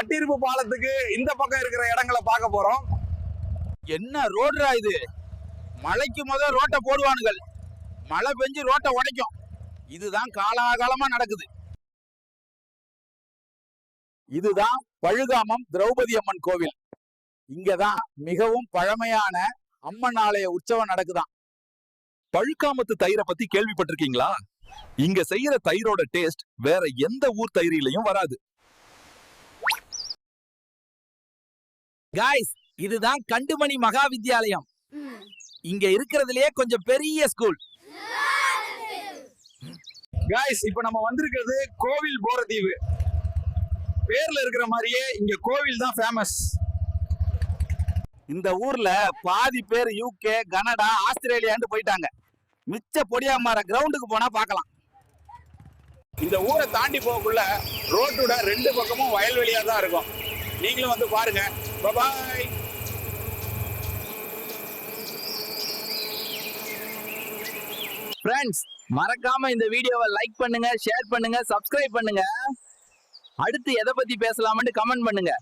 பட்டிருப்பு பாலத்துக்கு இந்த பக்கம் இருக்கிற இடங்களை பார்க்க போறோம். என்ன ரோடுடா இது? மழைக்கு முதல் ரோட்டை போடுவானுங்கள், மழை பெஞ்சு ரோட்டை உடைக்கும். இதுதான் காலாகாலமா நடக்குது. இதுதான் பழுகாமம் திரௌபதி அம்மன் கோவில். இங்கதான் மிகவும் பழமையான அம்மன் ஆலய உற்சவம் நடக்குதான். பழுக்காமத்து தயிரை பத்தி கேள்விப்பட்டிருக்கீங்களா? இங்க செய்யற தயிரோட டேஸ்ட் வேற எந்த ஊர் தயிரிலையும் வராது. காய்ஸ், இதுதான் கண்டுமணி மகா வித்யாலயம். இங்க இருக்கிறதுலயே கொஞ்சம் பெரிய ஸ்கூல். காய்ஸ், இப்ப நம்ம வந்திருக்கிறது கோவில் போரதீவு. பேர்ல இருக்கிற மாதிரியே இங்க கோவில் தான் ஃபேமஸ். இந்த ஊர்ல பாதி பேர் யூகே, கனடா, ஆஸ்திரேலியான்னு போயிட்டாங்க. மிச்ச பொடியாமார கிரவுண்டுக்கு போனா பார்க்கலாம். இந்த ஊரை தாண்டி போகக்குள்ள ரோட்டோட 2 பக்கமும் வயல்வெளியா தான் இருக்கும். நீங்களும் வந்து பாருங்க. பாய். ஃப்ரெண்ட்ஸ், மறக்காம இந்த வீடியோவை லைக் பண்ணுங்க, ஷேர் பண்ணுங்க, சப்ஸ்கிரைப் பண்ணுங்க. அடுத்து எதை பத்தி பேசலாம்னு கமெண்ட் பண்ணுங்க.